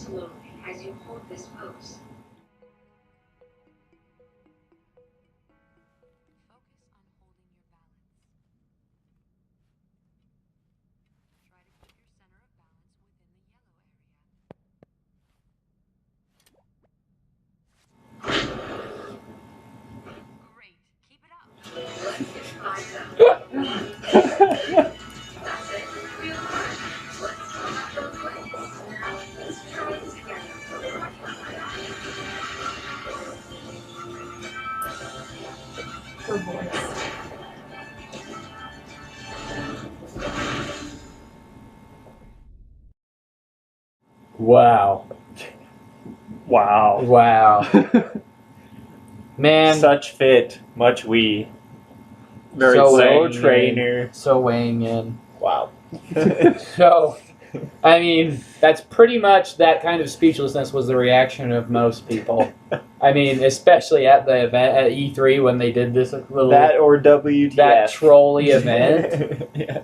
slowly as you hold this pose. That's it. Feel good. Let's come up those legs. Now let's try it together. Her voice. Wow. Wow. Wow. Man, Such fit, much we. Very So weighing trainer. so weighing in. Wow. So, I mean, that's pretty much that kind of speechlessness was the reaction of most people. I mean, especially at the event at E3 when they did this little That or WTF. that trolley event. Yeah.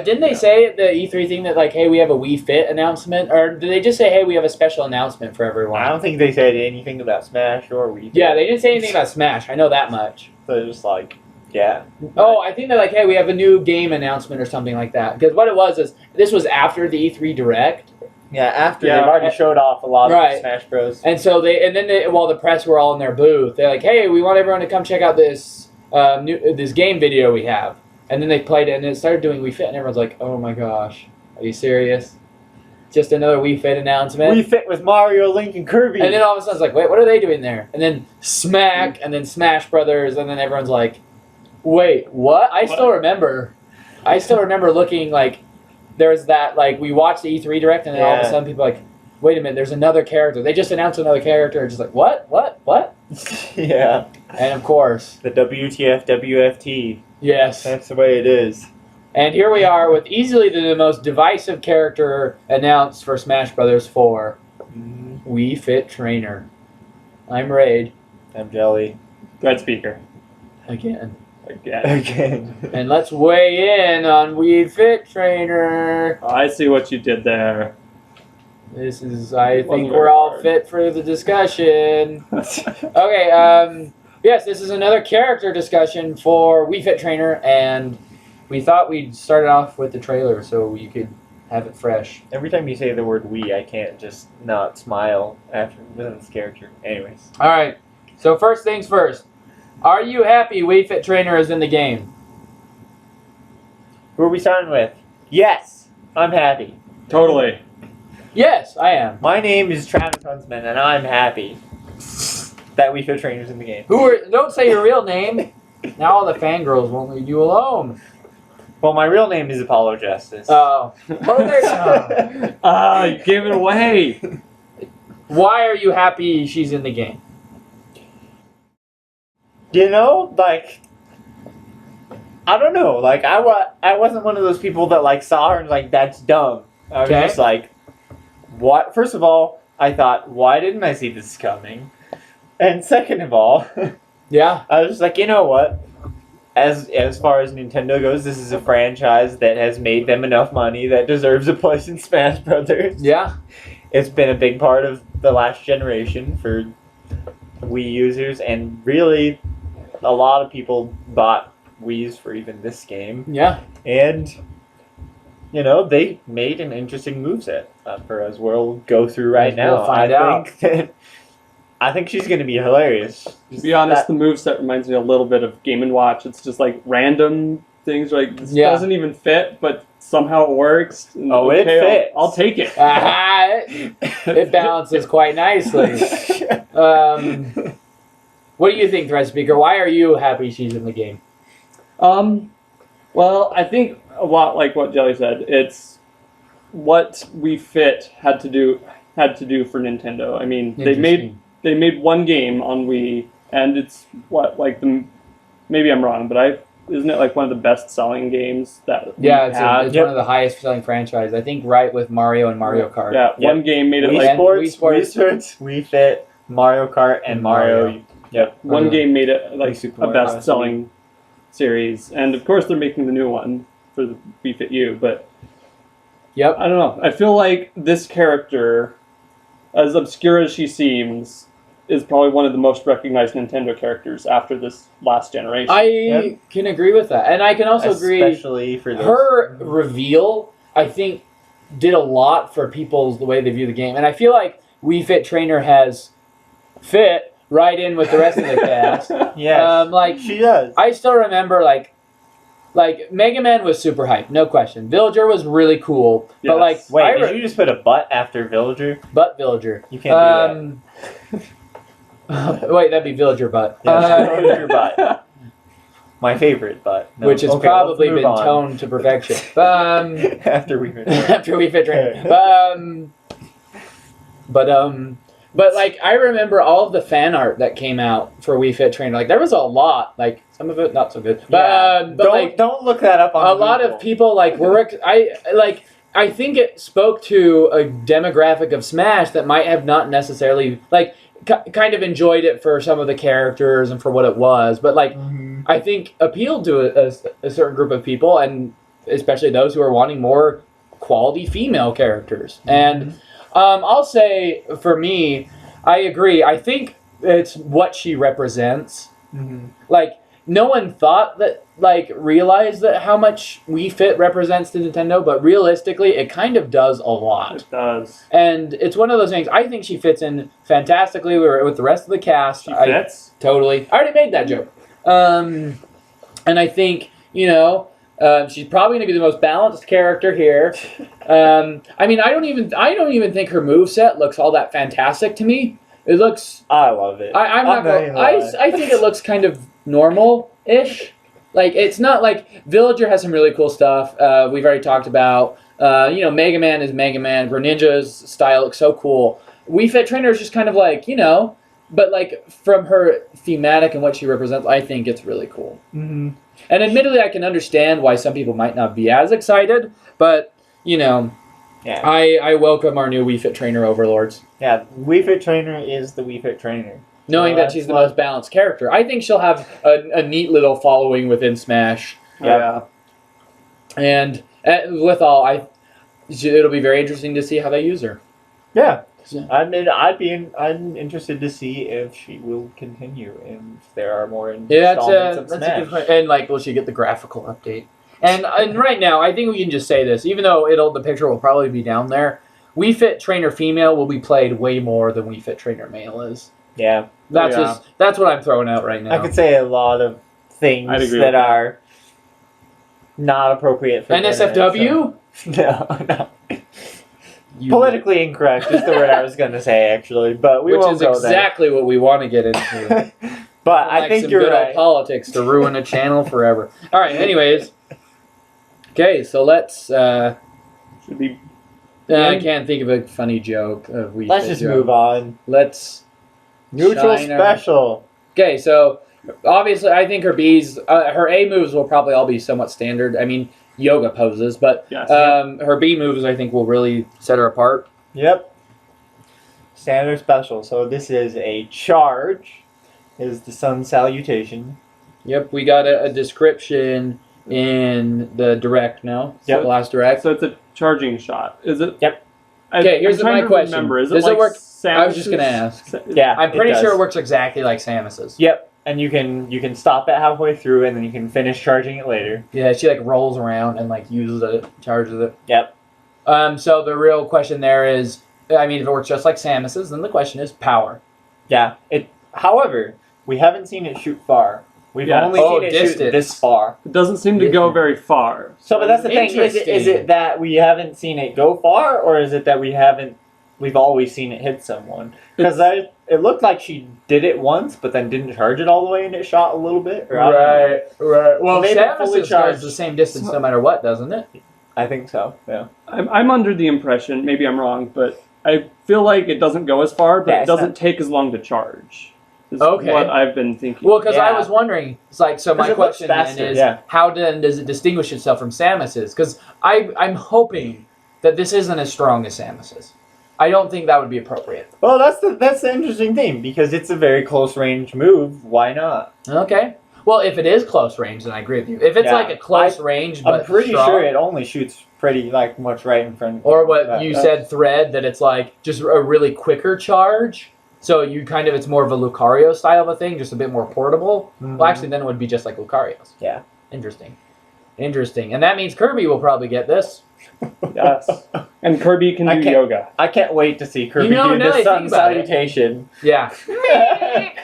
Didn't they say at the E3 thing that like, hey, we have a Wii Fit announcement, or did they just say, hey, we have a special announcement for everyone? I don't think they said anything about Smash or Wii. Yeah, they didn't say anything about Smash. I know that much. So they're just like, yeah. Oh, I think they're like, hey, we have a new game announcement or something like that. Because what it was is this was after the E3 Direct. Yeah, after Yeah, they've already showed off a lot right. of Smash Bros. And so while the press were all in their booth, they're like, "Hey, we want everyone to come check out this this game video we have." And then they played it, and it started doing Wii Fit, and everyone's like, "Oh my gosh, are you serious? Just another Wii Fit announcement?" Wii Fit with Mario, Link, and Kirby. And then all of a sudden, it's like, "Wait, what are they doing there?" And then Smack, and then Smash Brothers, and then everyone's like, "Wait, what?" I still remember looking like there's that like we watched the E3 Direct, and then all of a Yeah. sudden people are like, wait a minute, there's another character. They just announced another character. Just like, what? Yeah. And of course, The WTF, WFT. yes. That's the way it is. And here we are with easily the most divisive character announced for Smash Brothers 4, Wii Fit Trainer. I'm Raid. I'm Jelly. Red speaker. Again. Again. And let's weigh in on Wii Fit Trainer. I see what you did there. This is, I Wasn't think very we're all hard. fit for the discussion. Okay, yes, this is another character discussion for Wii Fit Trainer, and we thought we'd start it off with the trailer so you could have it fresh. Every time you say the word we, I can't just not smile after with this character. Anyways. All right, so first things first. Are you happy Wii Fit Trainer is in the game? Who are we starting with? Yes! I'm happy. Totally. Yes, I am. My name is Travis Huntsman, and I'm happy that Wii Fit Trainer's in the game. Don't say your real name. Now all the fangirls won't leave you alone. Well, my real name is Apollo Justice. Oh. Well, there- Ah, you gave it away. Why are you happy she's in the game? You know, like, I don't know. Like, I wasn't one of those people that, like, saw her and was like, that's dumb. I was Okay. just like, what? First of all, I thought, why didn't I see this coming? And second of all, Yeah. I was just like, you know what? As far as Nintendo goes, this is a franchise that has made them enough money that deserves a place in Smash Brothers. Yeah. It's been a big part of the last generation for Wii users, and really, a lot of people bought Wii's for even this game. Yeah. And, you know, they made an interesting moveset for us. We'll go through right As now. we'll find out. I think she's going to be hilarious. To be honest, the moveset reminds me a little bit of Game & Watch. It's just like random things. Like this Yeah. doesn't even fit, but somehow it works. And Oh, it fits. I'll take it. It balances quite nicely. What do you think, Thread Speaker? Why are you happy she's in the game? Well, I think a lot like what Jelly said. It's what Wii Fit had to do for Nintendo. I mean, they made one game on Wii, and it's maybe I'm wrong, but isn't it like one of the best selling games that Yeah, we it's, had? it's one of the highest selling franchises. I think right with Mario and Mario Kart. Yeah, Yep. one game made it Wii like Sports, Wii Wii Sports, Wii Fit, Mario Kart, and Mario. Yep. one game made it like Super a Mario best selling series, and of course they're making the new one for the Wii Fit U. But Yep. I don't know. I feel like this character, as obscure as she seems, is probably one of the most recognized Nintendo characters after this last generation. I can agree with that, and I can also agree. Especially for this. Her reveal, I think, did a lot for people's the way they view the game, and I feel like Wii Fit Trainer has fit right in with the rest of the cast. Yes. Like She does. I still remember, like Mega Man was super hype, no question. Villager was really cool, but Yes. like Wait, did you just put a butt after Villager? Butt Villager. You can't Wait, that'd be Villager Butt. do that. Yeah, Villager butt. My favorite butt. No, Which has okay, probably let's move been on. toned to perfection. After we After we fit trainer. But like I remember all of the fan art that came out for Wii Fit Trainer. Like there was a lot. Like some of it not so good. But don't look that up on a lot Google. of people I think it spoke to a demographic of Smash that might have not necessarily kind of enjoyed it for some of the characters and for what it was, but Mhm. I think appealed to a certain group of people, and especially those who are wanting more quality female characters. And I'll say, for me, I agree. I think it's what she represents. Mhm. Like, no one thought that, realized that how much Wii Fit represents to Nintendo, but realistically, it kind of does a lot. It does. And it's one of those things, I think she fits in fantastically with the rest of the cast. She fits. Totally. I already made that joke. And I think, she's probably going to be the most balanced character here. I mean, I don't even think her moveset looks all that fantastic to me. It looks... I love it. I'm not gonna lie. I think it looks kind of normal-ish. Like, it's not like... Villager has some really cool stuff we've already talked about. Mega Man is Mega Man. Greninja's style looks so cool. Wii Fit Trainer is just kind of like, but from her thematic and what she represents, I think it's really cool. Mhm. And admittedly, I can understand why some people might not be as excited, but, Yeah. I welcome our new Wii Fit Trainer overlords. Yeah, Wii Fit Trainer is the Wii Fit Trainer. Knowing that she's the most balanced character. I think she'll have a neat little following within Smash. Yeah. And with all, it'll be very interesting to see how they use her. Yeah. Yeah. I mean, I'm interested to see if she will continue and if there are more Yeah, installments of that's Smash. a good point. And will she get the graphical update? And right now, I think we can just say this, even though the picture will probably be down there. Wii Fit Trainer female will be played way more than Wii Fit Trainer male is. Yeah. That's what I'm throwing out right now. I could say a lot of things I'd agree that with that. are not appropriate for the NSFW? internet, so- No. Politically incorrect is the word I was going to say, actually, but we which won't is go exactly what we want to get into. there. But I think some you're good old right. politics to ruin a channel forever. All right. Anyways, okay. So let's. Should be. I can't think of a funny joke. Let's just move on. Let's. Neutral Shiner. special. Okay. So obviously, I think her B's, her A moves will probably all be somewhat standard. I mean, yoga poses, but Yes. her B moves, I think, will really set her apart. Yep. Standard special. So this is a charge. Is the sun salutation. Yep. We got a description in the direct now. Yep. The last direct. So it's a charging shot. Is it? Yep. Okay, here's I'm trying my to question. Remember. Is Does it it work- I was Samus's- just gonna ask. Yeah. I'm pretty does. sure it works exactly like Samus's. Yep. And you can stop it halfway through and then you can finish charging it later. Yeah, she rolls around and uses it, charges it. Yep. So the real question there is, I mean, if it works just like Samus's, then the question is power. Yeah. However, we haven't seen it shoot far. We've Yeah. only Oh, seen it shoot distance. this far. It doesn't seem to go very far. So, but that's the thing. Is Interesting. it that we haven't seen it go far, or is it that we've always seen it hit someone? Because it looked like she did it once, but then didn't charge it all the way, and it shot a little bit. Or I don't know. right. Well, Maybe fully Samus's charged. goes the same distance no matter what, doesn't it? I think so. Yeah. I'm under the impression, maybe I'm wrong, but I feel like it doesn't go as far, but Yeah, it it's doesn't not- take as long to charge. Is Okay. what I've been thinking. Well, because I Yeah. was wondering, so my 'Cause it looks question faster, then is, yeah. how then does it distinguish itself from Samus's? Because I'm hoping that this isn't as strong as Samus's. I don't think that would be appropriate. Well, that's the interesting thing because it's a very close range move. Why not? Okay. Well, if it is close range, then I agree with you. If it's Yeah. like a close range, but I'm pretty strong, sure it only shoots pretty like much right in front of or what that- you that- said, thread, that it's like just a really quicker charge. So you kind of, it's more of a Lucario style of a thing, just a bit more portable. Mhm. Well, actually, then it would be just like Lucario's. Yeah. Interesting. And that means Kirby will probably get this. Yes. And Kirby can I do can't- yoga. I can't wait to see Kirby You know, do now the that I sun think about it- salutation. Yeah.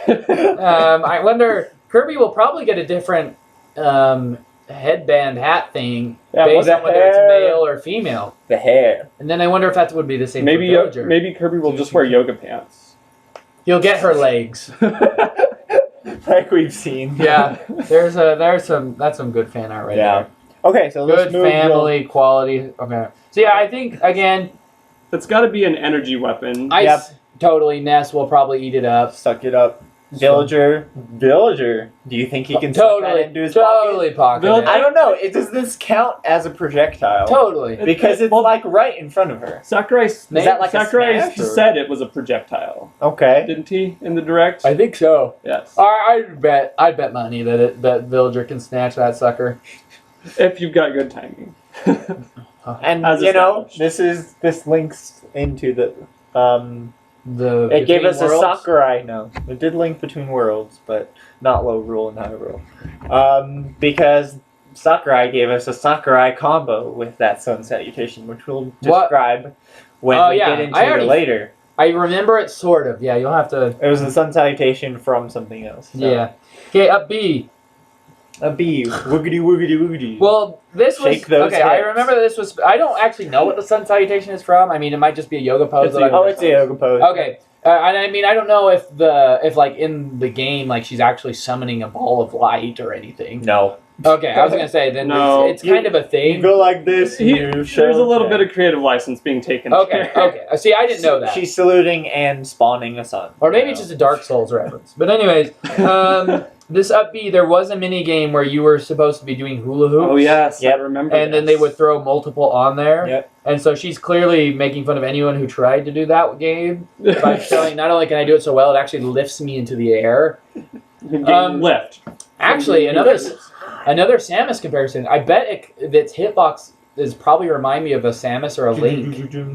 I wonder, Kirby will probably get a different headband hat thing Yeah, based the on whether it's hair. male or female. The hair. And then I wonder if that would be the same maybe for Villager. maybe Kirby will just wear yoga pants. He'll get her legs. Like we've seen. Yeah. That's some good fan art right Yeah. there. Okay, so let's Good move family quality. Okay. So yeah, I think again, It's got to be an energy weapon. Ice totally. Ness will probably eat it up. Suck it up. Villager. Do you think he can suck that into his totally pocket. Villager- I don't know. Does this count as a projectile? Totally. Because it's like right in front of her. Sakurai, that like a Sakurai smash, or- said it was a projectile, Okay. didn't he? In the direct. I think so. Yes. I'd bet money that Villager can snatch that sucker. If you've got good timing. And As you know, established. this links into the It gave us a Sakurai. No, it did link between worlds, but not low rule and high rule. Because Sakurai gave us a Sakurai combo with that sun salutation, which we'll What? describe when Oh, we yeah, get into I it already- later. I remember it sort of. Yeah, you'll have to. It was the sun salutation from something else. So. Yeah. Okay, up B. A bee. Woogity woogity woogity. Well, this was Shake those okay. I hips. remember this was. I don't actually know what the sun salutation is from. I mean, it might just be a yoga pose. It's that a I've yoga It's a yoga pose. Okay, and I mean, I don't know if like in the game, like she's actually summoning a ball of light or anything. No. Okay, I was gonna say then No. it's kind of a You thing. go like this. There's a little bit of creative license being taken. Okay, okay. See, I didn't know that. She's saluting and spawning a sun. Or maybe it's just a Dark Souls reference. But anyways, this up B, there was a mini game where you were supposed to be doing hula hoops. Oh yes, Yep. I remember. And then they would throw multiple on there. Yep. And so she's clearly making fun of anyone who tried to do that game by showing not only can I do it so well, it actually lifts me into the air. lift. Actually, another Samus comparison. I bet its hitbox is probably remind me of a Samus or a Link.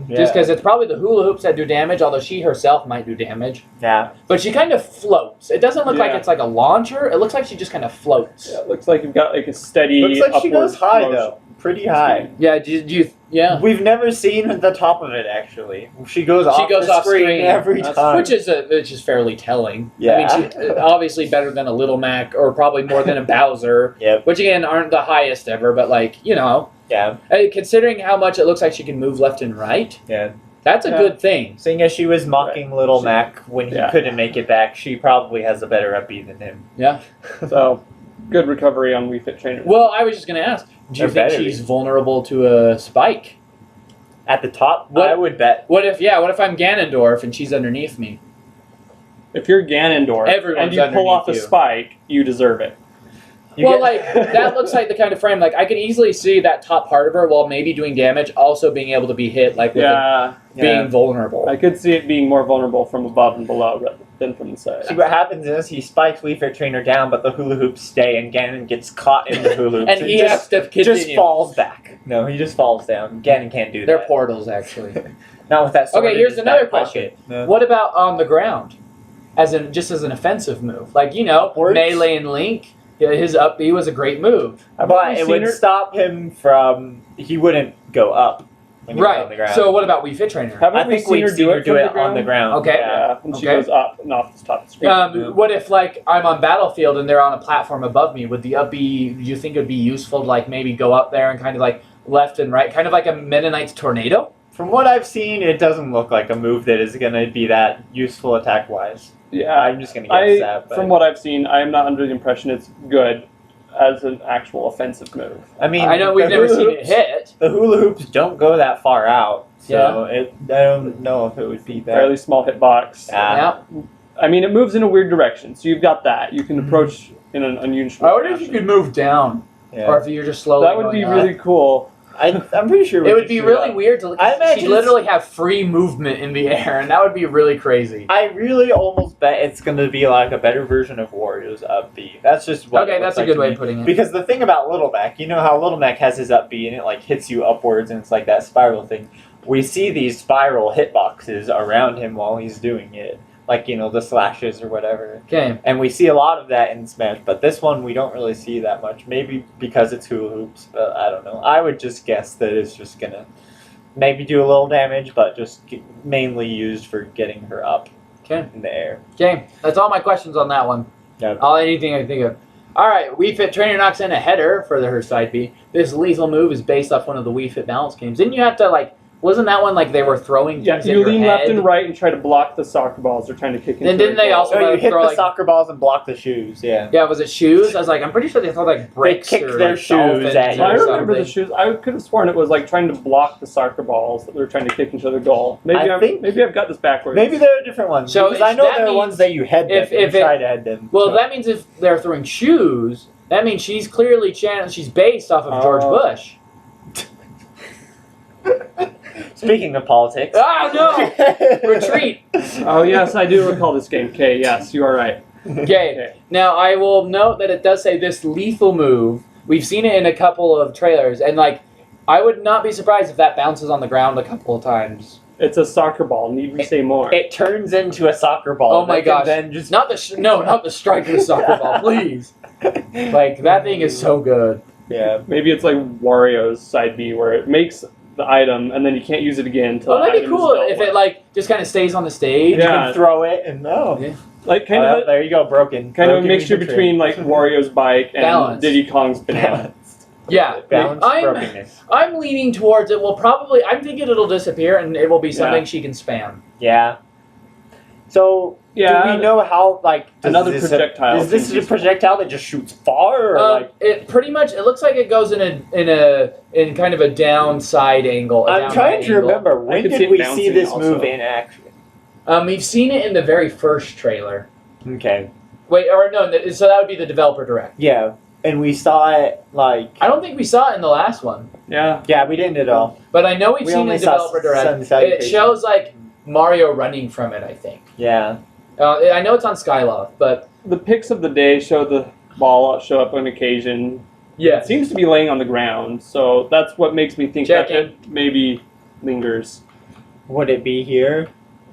Just because it's probably the hula hoops that do damage, although she herself might do damage. Yeah. But she kind of floats. It doesn't look like Yeah. it's like a launcher. It looks like she just kind of floats. Yeah, it looks like you've got like a steady. Looks like she upward goes high motion. though. Pretty high. Yeah, yeah. We've never seen the top of it actually. She goes off goes the off screen. every That's- time. Which is fairly telling. Yeah. I mean, she, obviously better than a Little Mac, or probably more than a Bowser. Yep. Which again aren't the highest ever, but like Yeah. considering how much it looks like she can move left and right, Yeah. that's a Yeah. good thing. Seeing as she was mocking Little She- Mac when he Yeah. couldn't make it back, she probably has a better upbeat than him. Yeah. So, good recovery on Wii Fit Trainer. Well, I was just gonna ask, do you There think better she's be. vulnerable to a spike? At the top, What- I would bet. What if I'm Ganondorf and she's underneath me? If you're Ganondorf Everyone's and you pull off a underneath you. spike, you deserve it. You Well, get- like that looks like the kind of frame. Like I can easily see that top part of her, while maybe doing damage, also being able to be hit, like with Yeah, being vulnerable. I could see it being more vulnerable from above and below rather than from the side. See, what happens is he spikes Wii Fit Trainer down, but the hula hoops stay, and Ganon gets caught in the hula hoops. And he has to continue. just falls back. No, he just falls down. Ganon can't do They're that. portals, actually. Not with that sword. Okay, in here's his another back question. pocket. No. What about on the ground, as an offensive move? Like Upwards? Melee and Link, yeah, his up B was a great move. But you it would seen her- stop him from. He wouldn't go up when he was on the Right. ground. So what about Wii Fit Trainer? Haven't I we think seen we've her seen do her it do from it the on the ground. Okay. Yeah, and she Okay. goes up and off the top of the screen. What if like I'm on Battlefield and they're on a platform above me? Would the up B? Do you think it'd be useful to like maybe go up there and kind of like left and right, kind of like a Meta Knight's tornado? From what I've seen, it doesn't look like a move that is going to be that useful attack wise. Yeah, I'm just going to guess that. But from what I've seen, I am not under the impression it's good as an actual offensive move. I mean, I know we've the never hula seen it hoops- hit. The hula hoops don't go that far out, so I don't know if it would be that. Fairly small hitbox. Yeah. I mean, it moves in a weird direction, so you've got that. You can approach in an unusual I wonder if you fashion. could move down, Yeah. or if you're just slowly. That would be going really up. cool. I'm pretty sure It would be really weird to. I imagine She'd literally have free movement in the air, and that would be really crazy. I really almost bet it's gonna be like a better version of Wario's up B. That's just what. Okay, it that's looks a good like way to of putting me. it. Because the thing about Little Mac, you know how Little Mac has his up B and it like hits you upwards and it's like that spiral thing. We see these spiral hitboxes around him while he's doing it, like the slashes or whatever. Okay. And we see a lot of that in Smash, but this one we don't really see that much. Maybe because it's hula hoops, but I don't know. I would just guess that it's just gonna maybe do a little damage, but just mainly used for getting her up in the air. Okay. That's all my questions on that one. Yeah. Anything I can think of. All right. Wii Fit Trainer knocks in a header for her side B. This lethal move is based off one of the Wii Fit balance games. Didn't you have to Wasn't that one like they were throwing Yeah, things in you your lean head? left and right and try to block the soccer balls they're trying to kick into. Then didn't the they goal. also- So you hit throw, the like- soccer balls and block the shoes. Yeah. Yeah, was it shoes? I was like, I'm pretty sure they throw bricks kicked or their like, shoes dolphins at you. or I remember the something. shoes. I could have sworn it was like trying to block the soccer balls that they were trying to kick into the goal. Maybe I've got this backwards. Maybe there are different ones. So because I know that there are means ones that you head them. if You it- try to head them. Well, so. that means if they're throwing shoes, that means she's clearly she's based off of George Bush. Speaking of politics. Oh no! Retreat. Oh yes, I do recall this game. Okay, yes, you are right. Okay. Now I will note that it does say this lethal move. We've seen it in a couple of trailers, and I would not be surprised if that bounces on the ground a couple of times. It's a soccer ball. Need we say more? It turns into a soccer ball. Oh my that can gosh! Then just Not the striker soccer ball, please. That thing is so good. yeah. Maybe it's like Wario's side B, where it makes the item and then you can't use it again until. Well, that'd be the item is cool dealt if with. it just kind of stays on the stage. You Yeah. can throw it and Yeah. like kind of there you go, broken. kind of a Broken mixture in between like Wario's bike and Balance. Diddy Kong's banana. balance. Yeah. Balance I'm brokenness. I'm leaning towards it. I'm thinking it'll disappear and it will be something she can spam. Yeah. So Yeah. do we know how does Another this projectile Is this seems a useful. projectile that just shoots far, or It pretty much. It looks like it goes in kind of a downside angle. a I'm down trying to angle. remember when could see did it we see bouncing this also. move in action? We've seen it in the very first trailer. Okay. Wait, or no? So that would be the developer direct. Yeah, and we saw it I don't think we saw it in the last one, Yeah. Yeah, we didn't at all. but I know we've We seen only the saw developer direct. Sun Salutation. It shows Mario running from it. I think. Yeah. I know it's on Skyloft, but The pics of the day show the ball show up on occasion. yeah, It seems to be laying on the ground, so that's what makes me think that Checking. it maybe lingers. Would it be here?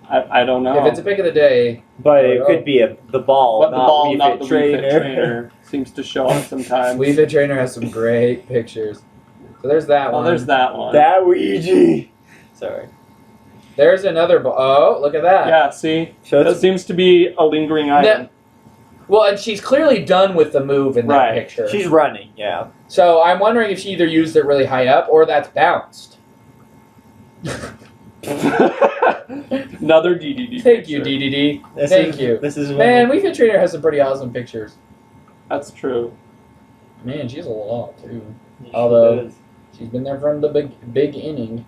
I don't know. if it's a pick of the day, But it Oh. could be the ball, but the not ball, Wii not Fit the Wii trainer. Fit trainer, seems to show up sometimes. Wii Fit Trainer has some great pictures. So there's that Oh, one. there's that one. That Ouija. Sorry. There's another ball. Oh, look at that. Yeah, see? So That it's seems to be a lingering item. Well, and she's clearly done with the move in that Right. picture. she's running. Yeah. So I'm wondering if she either used it really high up or that's bounced. Another DDD. Thank you, picture. DDD. This Thank is, you. This is when Man, Wii Fit Trainer has some pretty awesome pictures. That's true. Man, she's a lot too. She Although- does. She's been there from the big inning.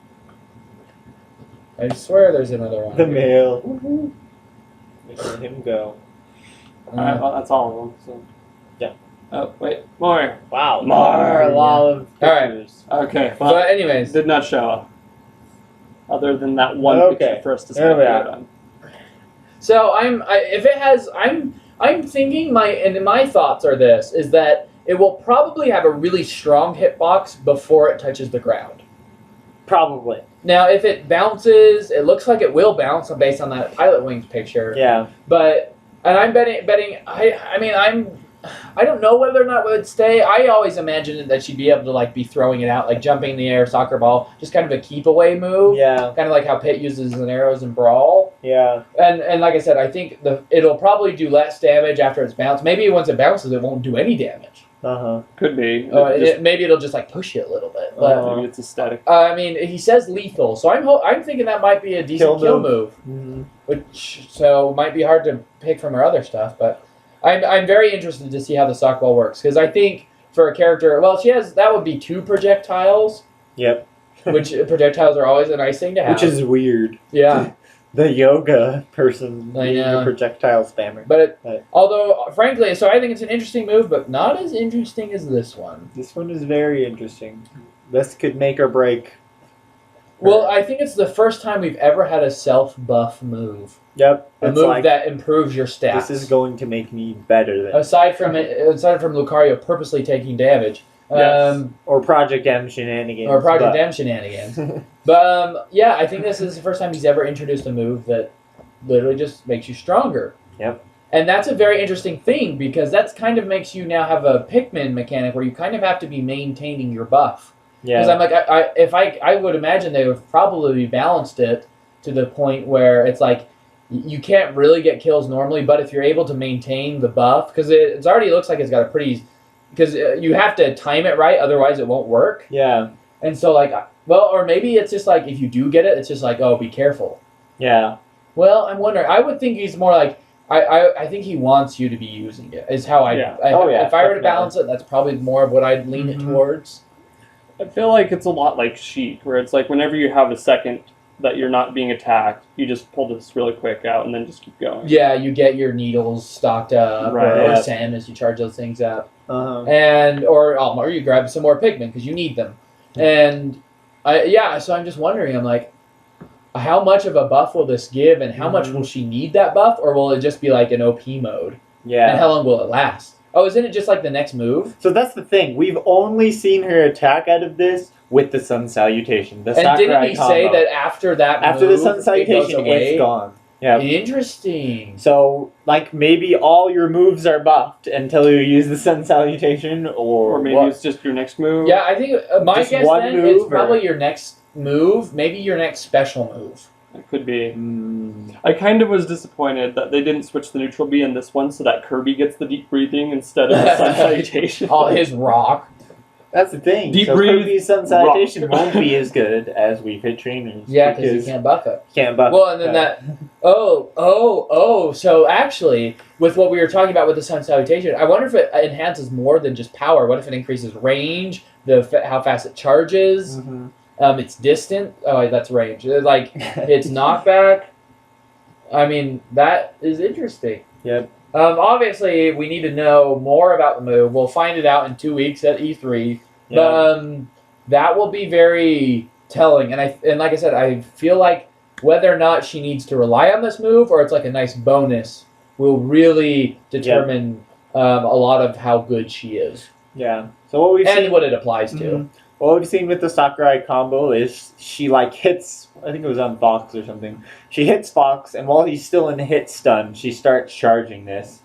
I swear there's another one. The male. Let him go. Alright, well, that's all of them. So. Yeah. Oh, wait. More. Wow. More. A lot of All right. pictures. Okay. Well, But anyways, did not show. Other than that one Okay. picture for us to There we speculate are. on. so I'm thinking my thoughts are this is that it will probably have a really strong hitbox before it touches the ground. Probably. Now, if it bounces, it looks like it will bounce based on that Pilot Wings picture. Yeah. But I'm betting. I don't know whether or not it would stay. I always imagined that she'd be able to be throwing it out, jumping in the air, soccer ball, just kind of a keep away move. Yeah. Kind of like how Pit uses an arrows in Brawl. Yeah. And like I said, I think it'll probably do less damage after it's bounced. Maybe once it bounces, it won't do any damage. Uh-huh. Could be. Maybe it'll just push you a little bit. But Maybe it's aesthetic. I mean, he says lethal, so I'm thinking that might be a decent Kill kill move. Mhm. Which might be hard to pick from her other stuff, but I'm very interested to see how the sock ball works because I think for a character, that would be 2 projectiles, Yep. which projectiles are always a nice thing to have. Which is weird. yeah, The yoga person I being know. a projectile spammer. but Right. although frankly, so I think it's an interesting move, but not as interesting as this one. This one is very interesting. This could make or break. Well, I think it's the first time we've ever had a self-buff move. Yep. A It's move like, that improves your stats. this is going to make me better than aside from Lucario purposely taking damage. Yes. or Project M shenanigans. Or Project but- M shenanigans. But yeah, I think this is the first time he's ever introduced a move that literally just makes you stronger. Yep. And that's a very interesting thing because that's kind of makes you now have a Pikmin mechanic where you kind of have to be maintaining your buff. Because Yeah. I'm like, I would imagine they would probably balanced it to the point where it's like you can't really get kills normally, but if you're able to maintain the buff, because it already looks like it's got a pretty, because you have to time it right, otherwise it won't work. Yeah. And so like, well, or maybe it's just like if you do get it, it's just like, oh, be careful. Yeah. Well, I'm wondering. I would think he's more like I think he wants you to be using it. Is how I. Yeah. If I were to definitely. balance it, that's probably more of what I'd lean it Mhm. towards. I feel like it's a lot like Sheik, where it's like whenever you have a second that you're not being attacked, you just pull this really quick out and then just keep going. Yeah, you get your needles stocked up, Right, or yeah. sand as you charge those things up, Uh-huh. and or you grab some more Pikmin because you need them, and so I'm just wondering. I'm like, how much of a buff will this give, and how much will she need that buff, or will it just be like an OP mode? Yeah. And how long will it last? Oh, isn't it just like the next move? So that's the thing. We've only seen her attack out of this with the Sun Salutation. The And Sakurai didn't he say combo. that after that after move, the Sun it Salutation, goes away? it's gone. Yeah. Interesting. So, like, maybe all your moves are buffed until you use the Sun Salutation, Or maybe what? it's just your next move. Yeah, I think my Just guess one then move, it's or- probably your next move, maybe your next special move. It could be. Mm. I kind of was disappointed that they didn't switch the neutral B in this one so that Kirby gets the deep breathing instead of the Sun Salutation. Oh, his rock. That's the thing. Deep so breathe, Kirby's Sun Salutation rock. won't be as good as Wii Fit Trainers. Yeah, because you can't buff it. can't buff. Well, and then that. Oh. So actually, with what we were talking about with the Sun Salutation, I wonder if it enhances more than just power. What if it increases range, how fast it charges, Mhm. its distance? Oh, that's range. Like its knockback. I mean, that is interesting. Yep. Obviously, we need to know more about the move. We'll find it out in 2 weeks at E3. Yeah. But that will be very telling. And like I said, I feel like whether or not she needs to rely on this move or it's like a nice bonus will really determine a lot of how good she is Yeah. So what we've and seen, what it applies to. Mhm. What we've seen with the Sakurai combo is she like hits. I think it was on Fox or something. She hits Fox, and while he's still in hit stun, she starts charging this,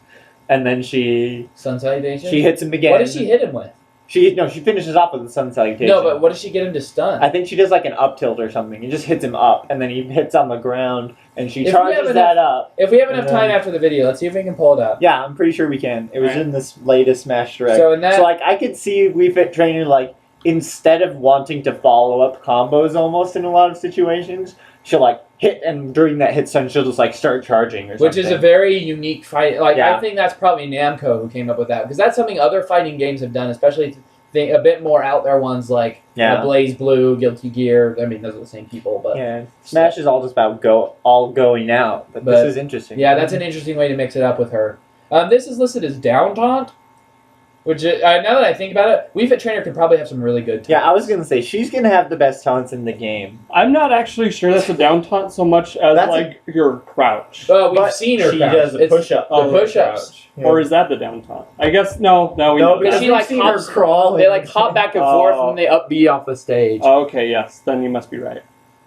and then she Sun Salutation? hits him again. What does she hit him with? She finishes off with the Sun Salutation. No, but what does she get him to stun? I think she does like an up tilt or something. It just hits him up, and then he hits on the ground, and she If we charges have that up. If we have enough And time then- after the video, let's see if we can pull it up. Yeah, I'm pretty sure we can. It was Right. in this latest Smash Direct. So in that- like I could see Wii Fit Trainer like instead of wanting to follow up combos almost in a lot of situations, she'll like hit, and during that hit stun she'll just like start charging or something. Which is a very unique fight. Like Yeah. I think that's probably Namco who came up with that because that's something other fighting games have done, especially a bit more out there ones like Yeah. Blaze Blue, Guilty Gear. I mean, those are the same people, but Yeah, Smash is all just about going out, but But- this is interesting. yeah, that's an interesting way to mix it up with her. This is listed as down taunt, which now that I think about it, Wii Fit Trainer could probably have some really good taunts. Yeah, I was gonna say she's gonna have the best taunts in the game. I'm not actually sure that's a down taunt so much as That's like your crouch. Oh, we've But seen her. she crouch. does a It's- push-up. The push-ups. Yeah. Or is that the down taunt? I guess no. We No, know because that. she we've like seen hops- her crawling. They like hop back and forth Oh. and they up B off the stage. Oh, okay, yes. Then you must be right.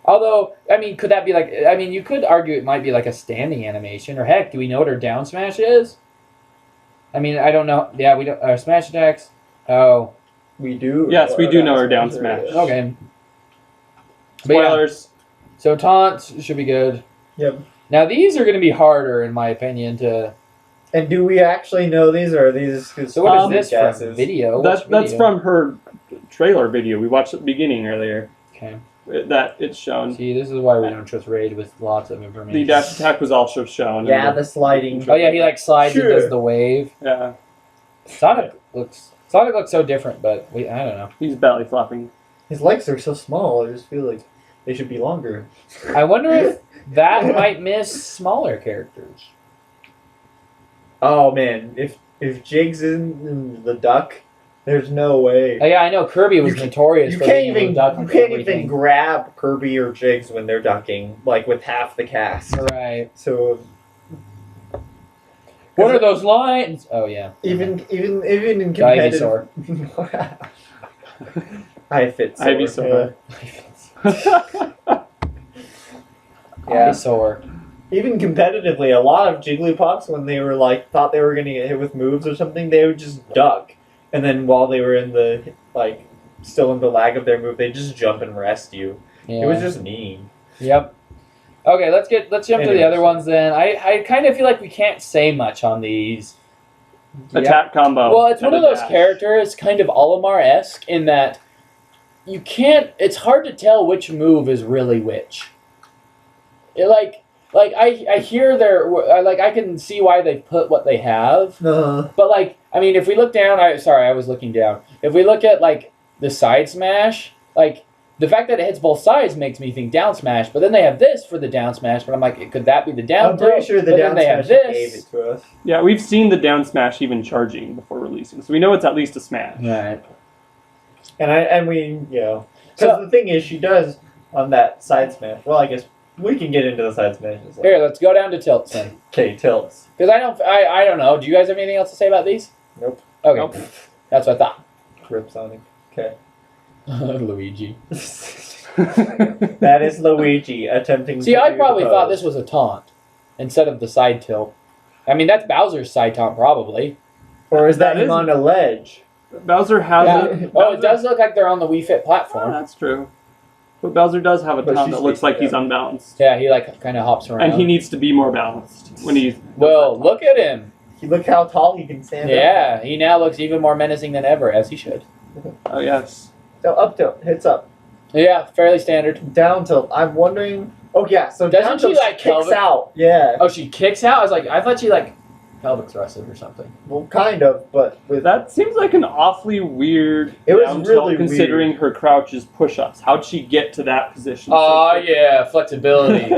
Although, I mean, could that be like? I mean, you could argue it might be like a standing animation, or heck, do we know what her down smash is? I mean, I don't know. Yeah, we don't. Our smash attacks. Oh, We do. Yes, we do know her down smash. okay. But yeah, Spoilers. so taunts should be good. Yep. Now these are going to be harder, in my opinion. To And do we actually know these, or are these? so what is Um, this from? Video. That's Which that's video? from her trailer video we watched at the beginning earlier. Okay. That it's shown. See, this is why we don't trust Raid with lots of information. The dash attack was also shown. in Yeah, the- the sliding. Oh yeah, he like slides and Sure. does the wave. Yeah, Sonic looks so different, but I don't know. he's belly flopping. His legs are so small. I just feel like they should be longer. I wonder if that might miss smaller characters. Oh man, if Jig's in the duck, There's no way. Yeah, I know Kirby was notorious You for can't being able to even duck you into can't everything. even grab Kirby or Jigs when they're ducking, like with half the cast. Right. So What are those lines? Oh yeah. even in competitive. Ivysaur. Ivysaur. Ivysaur. Yeah. Ivysaur. Even competitively, a lot of Jigglypuffs, when they were like thought they were gonna get hit with moves or something, they would just duck, and then while they were in the still in the lag of their move, they just jump and rest you. Yeah. It was just mean. Yep. Okay, let's jump to the Anyways. other ones then. I kind of feel like we can't say much on these. Attack combo. Well, it's one and of those dash. characters, kind of Olimar-esque, in that you can't. It's hard to tell which move is really which. I hear I can see why they put what they have, but if we look down, I was looking down. If we look at the side smash, the fact that it hits both sides makes me think down smash, but then they have this for the down smash, but I'm like, could that be the down? I'm pretty sure the But down then they have smash this. gave it to us. Yeah, we've seen the down smash even charging before releasing, so we know it's at least a smash. Right. And we because So- the thing is, she does on that side smash. Well, I guess we can get into the side smashes. Here, let's go down to tilts then. Okay, tilts. Because I don't know. Do you guys have anything else to say about these? Nope. Okay. Nope. That's what I thought. Rip Sonic. Okay. Luigi. That is Luigi attempting. See, to I do probably the thought pose. this was a taunt instead of the side tilt. I mean, that's Bowser's side taunt, probably. Or is that That him is- on a ledge? Bowser has Yeah. it. Oh, it does look like they're on the Wii Fit Oh, platform. that's true. But Bowser does have a But taunt she's that looks facing like he's down. unbalanced. Yeah, he kind of hops around. And he needs to be more balanced when he's. Well, look at him. Look how tall he can stand. Yeah, he now looks even more menacing than ever, as he should. Oh, yes. So up tilt, hits up. Yeah, fairly standard. Down tilt. I'm wondering. Oh yeah. So Doesn't down she, tilt like, kicks pelvic- out? Yeah. Oh, she kicks out? I thought she pelvic thrusted or something. Well, kind of, but with That seems like an awfully weird. It was down really tilt considering her crouch is push-ups. How'd she get to that position? Oh, so quick? yeah, flexibility.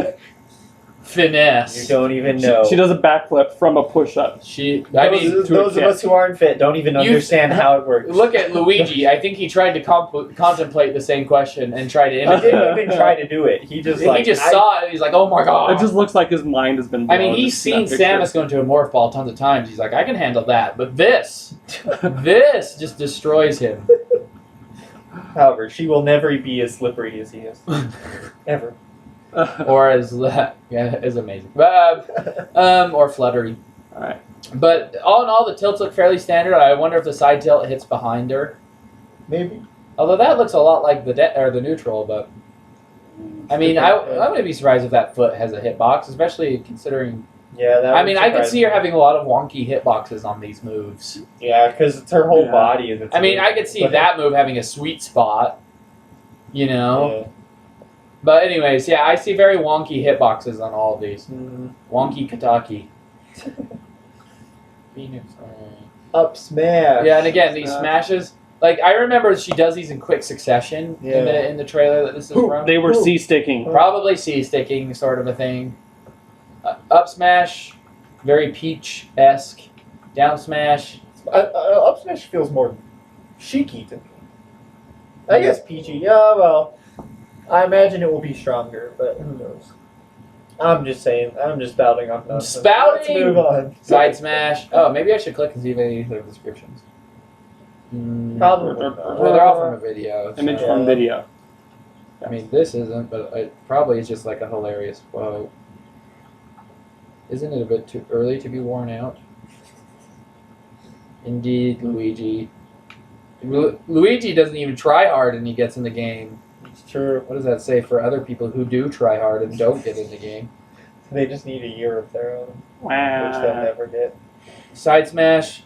Finesse. you don't even know. She does a backflip from a push-up. Those of us who aren't fit don't even understand how it works. Look at Luigi. I think he tried to contemplate the same question and try to He imitate didn't it. even try to do it. He just saw it and he's like, oh my god. It just looks like his mind has been blown. I mean, he's seen in that picture. Samus go into a morph ball tons of times. He's like, I can handle that. But this just destroys him. However, she will never be as slippery as he is. Ever. Or as amazing. But, or fluttery. Alright. But all in all, the tilts look fairly standard. I wonder if the side tilt hits behind her. Maybe. Although that looks a lot like the neutral, but I mean, I wouldn't be surprised if that foot has a hitbox, especially considering. Yeah, that I would mean, I could surprise see her me. having a lot of wonky hitboxes on these moves. Yeah, because it's her whole Yeah. body. That's I mean, I could see But- that move having a sweet spot, you know. Yeah. But anyways, yeah, I see very wonky hitboxes on all of these. Mm. Wonky Kataki. Up smash. Yeah, and again, these Smash. smashes. I remember she does these in quick succession Yeah. in the trailer that this is from. They were Ooh. C-sticking. Probably C-sticking sort of a thing. Up smash, very Peach-esque. Down smash. Up smash feels more cheeky to me. I guess peachy. Yeah, well, I imagine it will be stronger, but who knows? I'm just saying. I'm just spouting off nonsense. Spouting? Let's move on. Side smash. Oh, maybe I should click and see if any of the descriptions. Probably. Well, they're all from a video. so- Image from video. I mean, this isn't, but it probably is just like a hilarious quote. Isn't it a bit too early to be worn out? Indeed, Luigi. Luigi doesn't even try hard and he gets in the game. It's true. What does that say for other people who do try hard and don't get in the game? They just need a year of their own, which they'll Wow. never get. Side smash,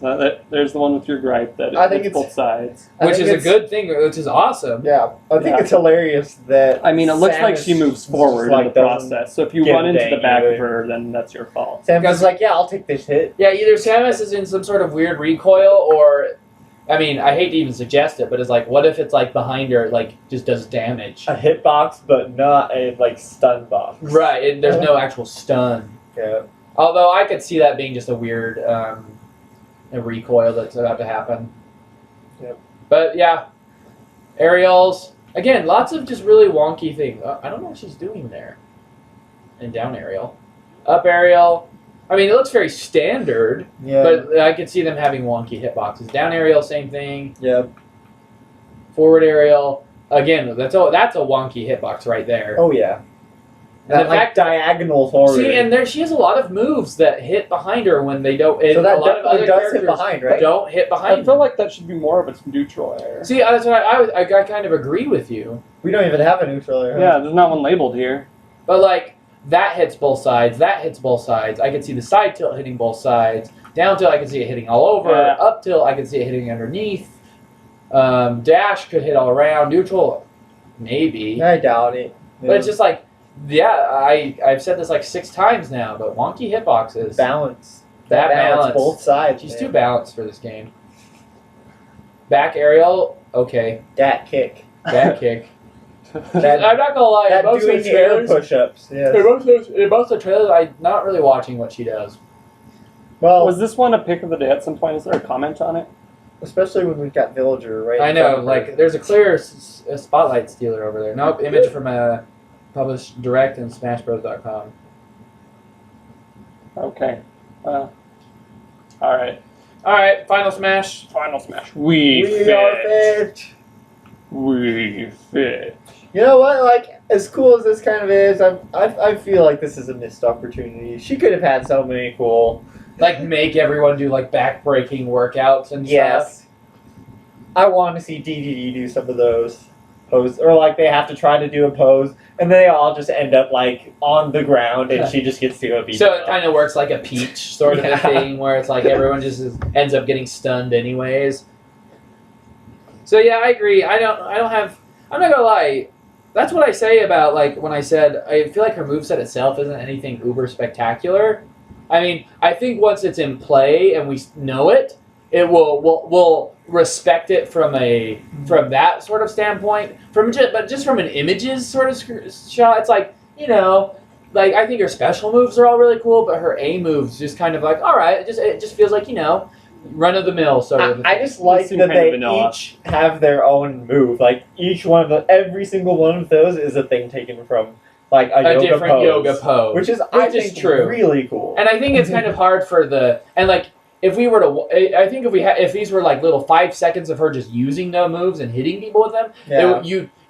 So there's the one with your gripe that I think it's it's- both sides. I which think is a it's- good thing, which is awesome. Yeah, I think Yeah. it's hilarious that. I mean, it looks like Samus she moves just, forward like, in the doesn't process. So if you give run a into the dang back either. of her, then that's your fault. Samus is like, yeah, I'll take this hit. Yeah, either Samus is in some sort of weird recoil, or, I mean, I hate to even suggest it, but it's like, what if it's behind her, just does damage? A hitbox, but not a stun box. Right, and there's no actual stun. Yeah. Although I could see that being just a weird a recoil that's about to happen. Yep. But yeah, aerials again, lots of just really wonky things. I don't know what she's doing there. And down aerial, up aerial. I mean, it looks very standard, Yeah. but I can see them having wonky hitboxes. Down aerial, same thing. yeah. Forward aerial, again, that's a wonky hitbox right there. Oh yeah. And That the like fact- diagonal forward. See, and there she has a lot of moves that hit behind her when they don't. And so that a lot of definitely other does hit characters behind, right? don't hit I behind. feel them. like that should be more of its neutral air. See, that's what I kind of agree with you, We don't even have a neutral air. Yeah, there's not one labeled here. but like that hits both sides. That hits both sides. I can see the side tilt hitting both sides. Down tilt, I can see it hitting all over. Yeah. Up tilt, I can see it hitting underneath. Dash could hit all around. Neutral, maybe. I doubt it. But it's just like, yeah, I've said this like 6 times now, but wonky hitboxes. balance. That balance. both sides. She's man. too balanced for this game. Back aerial, okay. Dat kick. Back kick. That, I'm not gonna lie, in that most of doing the air trailers, push-ups. in Yeah. most of the trailers, I'm not really watching what she does. Well, Was this one a pick of the day at some point? Is there a comment on it? especially when we've got Villager right. I in know, front of her. like, there's a clear spotlight stealer over there. Nope, image from published direct in SmashBros.com. Okay. Alright. Alright, final smash. Final smash. We are fit. fit. We fit. You know what? Like, as cool as this kind of is, I feel like this is a missed opportunity. She could have had so many cool. Like, make everyone do, like, back-breaking workouts and stuff. Yes. I want to see DDD do some of those poses, or like they have to try to do a pose, and they all just end up like on the ground, and she just gets to go beat. So them it up. kind of works like a Peach sort of Yeah. a thing, where it's like everyone just ends up getting stunned anyways. So yeah, I agree. I'm not gonna lie. That's what I say about, like, when I said I feel like her moveset itself isn't anything uber spectacular. I mean, I think once it's in play and we know it, we'll respect it from that sort of standpoint. But just from an images sort of shot, it's like, you know, like, I think her special moves are all really cool, but her A moves just kind of like, all right, it just feels like, you know, run of the mill sort of. I just like seem that kind of they vanilla. each have their own move. Like each one of every single one of those is a thing taken from like a yoga different pose, yoga pose, which is I which is think true. really cool. And I think it's kind of hard for like, if we were to, I think if these were like little 5 seconds of her just using no moves and hitting people with them, Yeah.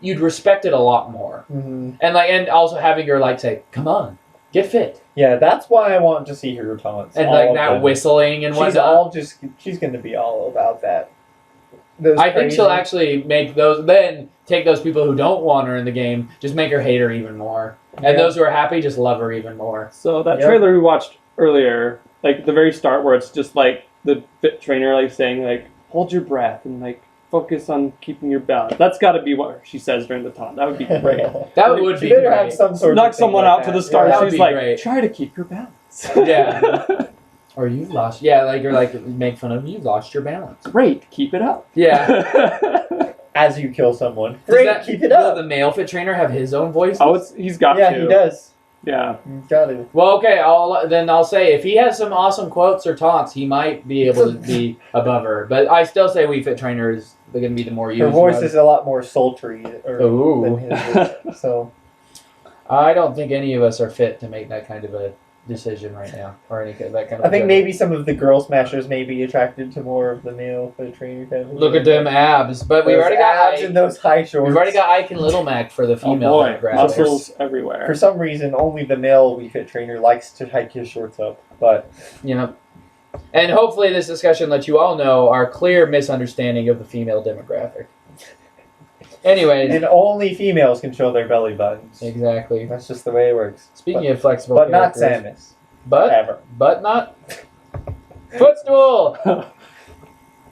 you'd respect it a lot more. Mhm. And also having her like say, "Come on, get fit," Yeah, that's why I want to see her taunts. and all like of that them. whistling and She's whatnot. she's going to be all about that. Those I think she'll crazy- actually make those. Then take those people who don't want her in the game, just make her hate her even more, and Yeah. those who are happy just love her even more. So that Yep. trailer we watched earlier, like at the very start where it's just like the fit trainer like saying like hold your breath and like focus on keeping your balance. That's got to be what she says during the taunt. That would be great. That Like, would She be better great. have some sort Knock of thing someone like out to that. the start. that would She's be like, great. try to keep your balance. Yeah. Or you've lost. Yeah, like you're like make fun of you lost your balance. Great, keep it up. Yeah. As you kill someone. Does Great, that- keep it will up. the male fit trainer have his own voice? Oh, he's got Yeah, to. he does. Yeah. He's got to. Well, okay. I'll say if he has some awesome quotes or taunts, he might be able to be above her. But I still say Wii Fit Trainer is going to be the more used Her voice one. is a lot more sultry than Ooh. his. So I don't think any of us are fit to make that kind of a decision right now, or that kind of. I a think judgment. maybe some of the girl smashers may be attracted to more of the male for the trainer kind of. Look at them abs, but we've Those already got abs and those high shorts. we've already got Ike and Little Mac for the Oh female boy, demographics. muscles everywhere. For some reason, only the male Wii Fit trainer likes to hike his shorts up. But You know, and hopefully this discussion lets you all know our clear misunderstanding of the female demographic. Anyways, and only females can show their belly buttons. exactly. That's just the way it works. Speaking of flexible But not characters, Samus. but Ever. not footstool.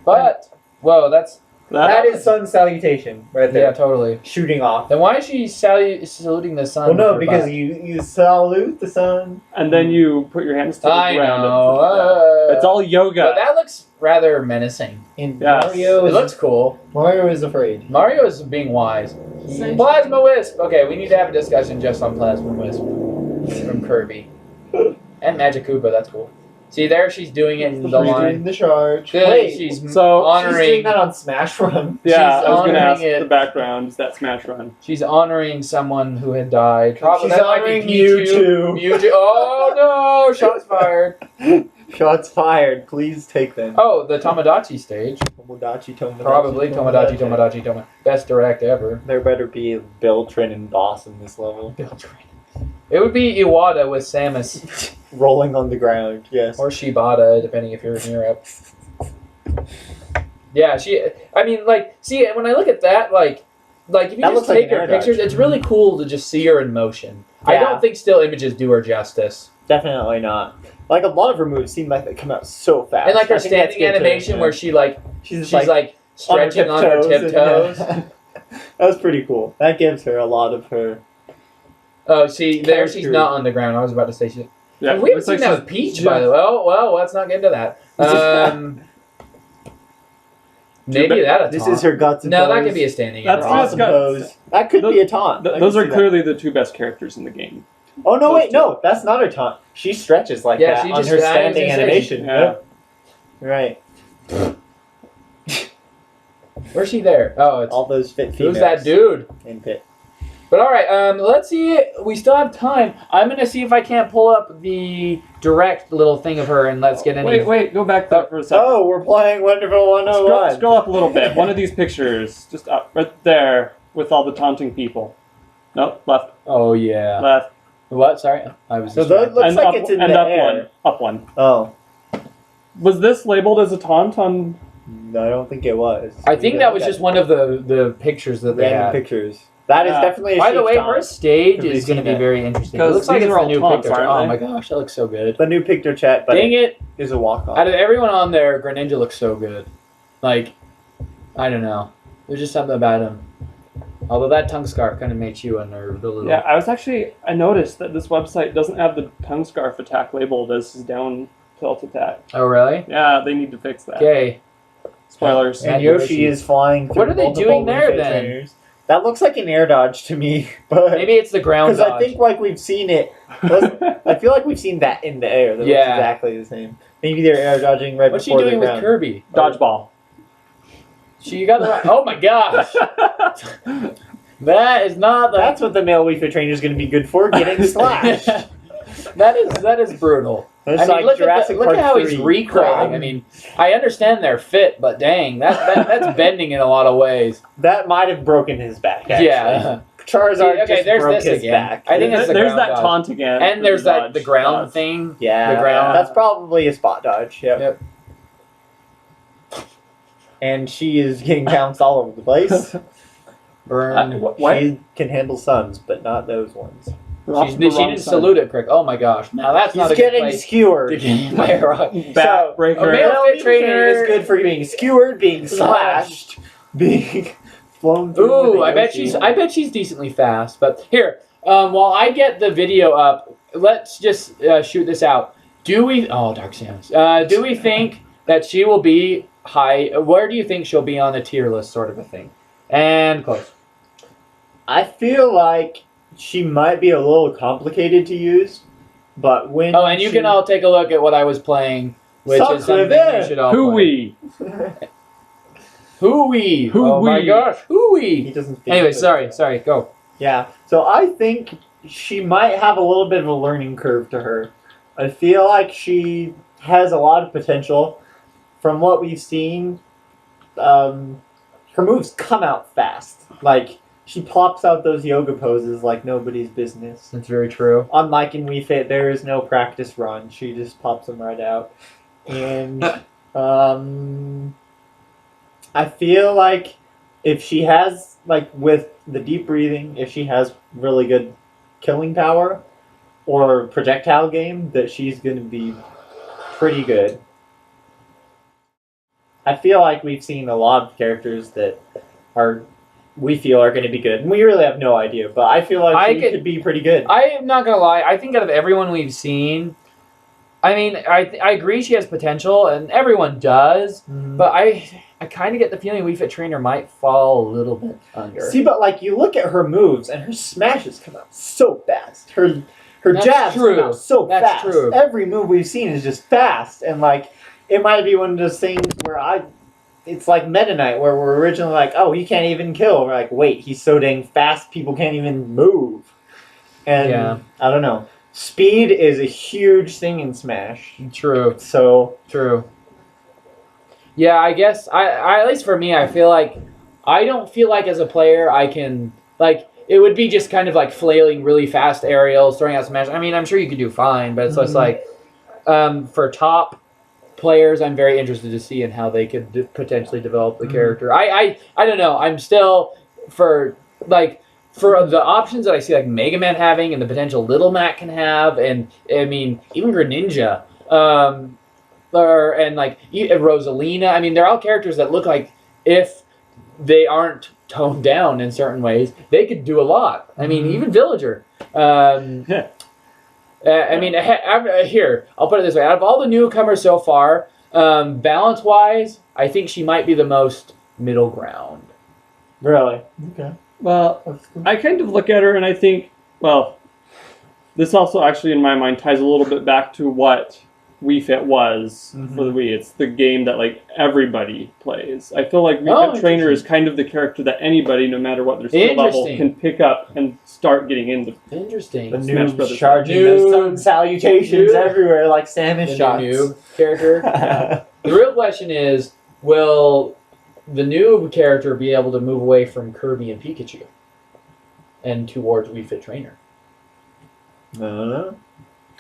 But whoa, that's That is sun salutation right there. yeah, totally. Shooting off. Then why is she saluting the sun? Well, no, with her because butt? you salute the sun. And then you put your hands to the I ground. know. It's all yoga. But that looks rather menacing. In Yes. Mario, It looks cool. Mario is afraid. Mario is being wise. Plasma Wisp. Okay, we need to have a discussion just on Plasma Wisp from Kirby and Magic Koopa. That's cool. See there, she's doing it in the Redoing line. the charge. Good, Wait, she's so she's doing honoring. that on Smash Run. Yeah, She's I was going to ask honoring it. the background. Is that Smash Run? She's honoring someone who had died. She's that might be honoring Mewtwo. Mewtwo. Oh no! Shots fired. Shots fired. Please take them. Oh, the Tomodachi stage. Tomodachi. Probably Tomodachi. Best direct ever. There better be Beltran and Boss in this level. It would be Iwata with Samus Rolling on the ground, yes. or Shibata, depending if you're in Europe. Yeah, I mean, like, see, when I look at that, like if you That just looks like take an her air pictures, dodge. it's really cool to just see her in motion. I Yeah. don't think still images do her justice. Definitely not. Like, a lot of her moves seem like they come out so fast. And like her I think that's standing good too, animation yeah. where she's like on stretching on her tiptoes. and- That was pretty cool. That gives her a lot of her. Oh, see, there she's Character. not on the ground. I was about to say she. Yeah, we haven't looks seen like that she's- with Peach, yeah. by the way. Oh, well, let's not get into that. Maybe that. This is her guts and No, that pose. could be a standing. That's animation. awesome got- pose. That could be a taunt. I Those can are see that. clearly the two best characters in the game. Oh no! those Wait, two. no, that's not her taunt. She stretches like Yeah, that she on just- her I was standing gonna say, animation. Yeah. Yep. Right. Where's she there? Oh, it's All those fit females. who's that dude? In pit. But all right, let's see. We still have time. I'm gonna see if I can't pull up the direct little thing of her, and let's get any. Wait, go back there for a second. Oh, we're playing Wonderful 101. Scroll up a little bit. One of these pictures, just up right there, with all the taunting people. Nope, left, Oh yeah. left, What? Sorry, I was. So distracted. those looks and like up, it's in and the up air. one, up one. Oh, Was this labeled as a taunt on? no, I don't think it was. I think that was just one of the pictures that they random had. pictures. That is Yeah. definitely a By the shaped way, taunt. her stage Have we is going to seen be that? very interesting. It Because looks like these it's are the all new taunts, picture. aren't Oh they? my gosh, that looks so good. The new picture chat, but Dang it! it is a walk Out on. of everyone on there, Greninja looks so good. Like, I don't know. There's just something about him. Although that tongue scarf kind of makes you unnerved a little. Yeah, I noticed that this website doesn't have the tongue scarf attack labeled as his down tilt attack. Oh really? Yeah, they need to fix that. Okay. Spoilers. Yeah. And Yoshi is flying through What are they multiple doing there, Wii Fit then? trainers. That looks like an air dodge to me, but Maybe it's the ground because I dodge. think like we've seen it. I feel like we've seen that in the air. That Yeah. looks exactly the same. Maybe they're air dodging right What's she before the doing with ground. Kirby? Dodgeball. She got the right. Oh my gosh! That is not the. That's what the male Wii Fit trainer is going to be good for, getting slashed. that is brutal. That's I mean, like look Jurassic look Park at how 3. he's recoiling. I mean, I understand they're fit, but dang, that's bending in a lot of ways. That might have broken his back. Actually. Yeah. Charizard See, okay, just there's broke this his again. back. I think it's the There's ground that dodge. taunt again. And for there's the that the dodge ground dodge. thing. Yeah, The ground. That's probably a spot dodge. Yep. Yep. And she is getting bounced all over the place. Burn. What? She can handle suns, but not those ones. She didn't salute it correct. Oh my gosh! Now that's not a He's good getting place skewered. to get by a rock. Backbreaker. a male Male fit Wii trainer trainer is good for being skewered, being slashed, being flown through. Ooh, with a I bet she's decently fast. But here, while I get the video up, let's just shoot this out. Do we? Oh, Dark Samus. Do we think that she will be high? Where do you think she'll be on the tier list, sort of a thing? And close. I feel like she might be a little complicated to use, but when Oh, and you can all take a look at what I was playing, which is something you should all play. Hooey. Hooey. Oh my Hooey. gosh. He Hooey. doesn't. Speak Anyway, but- sorry. Go. Yeah, so I think she might have a little bit of a learning curve to her. I feel like she has a lot of potential. From what we've seen, her moves come out fast. Like, she pops out those yoga poses like nobody's business. That's very true. Unlike in Wii Fit, there is no practice run. She just pops them right out. And I feel like if she has, like, with the deep breathing, if she has really good killing power or projectile game, that she's going to be pretty good. I feel like we've seen a lot of characters that we feel are going to be good. And we really have no idea, but I feel like she could be pretty good. I am not gonna lie. I think out of everyone we've seen, I mean, I agree she has potential, and everyone does. But I kind of get the feeling Wii Fit Trainer might fall a little bit under. See, but like you look at her moves, and her smashes come out so fast. her That's jabs true. come out so That's fast. true. Every move we've seen is just fast, and like it might be one of those things where it's like Meta Knight, where we're originally like, oh, he can't even kill. We're like, wait, he's so dang fast, people can't even move. And Yeah. I don't know. Speed is a huge thing in Smash. True. So True. Yeah, I guess I at least for me, I feel like I don't feel like as a player I can like it would be just kind of like flailing really fast aerials, throwing out smash. I mean, I'm sure you could do fine, but it's just like for top players, I'm very interested to see in how they could potentially develop the character. I don't know. I'm still for the options that I see like Mega Man having and the potential Little Mac can have, and I mean even Greninja. And like Rosalina, I mean, they're all characters that look like if they aren't toned down in certain ways, they could do a lot. I mean, even Villager. I mean, here, I'll put it this way. Out of all the newcomers so far, balance-wise, I think she might be the most middle ground. really, okay. Well, I kind of look at her and I think, well, this also actually in my mind ties a little bit back to what Wii Fit was for the Wii. It's the game that like everybody plays. I feel like Wii Fit Trainer is kind of the character that anybody, no matter what their skill level, can pick up and start getting into. Interesting. The Smash noobs Brothers. charging those sun salutations everywhere like Samus shots. Noob character. The real question is, will the noob character be able to move away from Kirby and Pikachu and towards Wii Fit Trainer? No.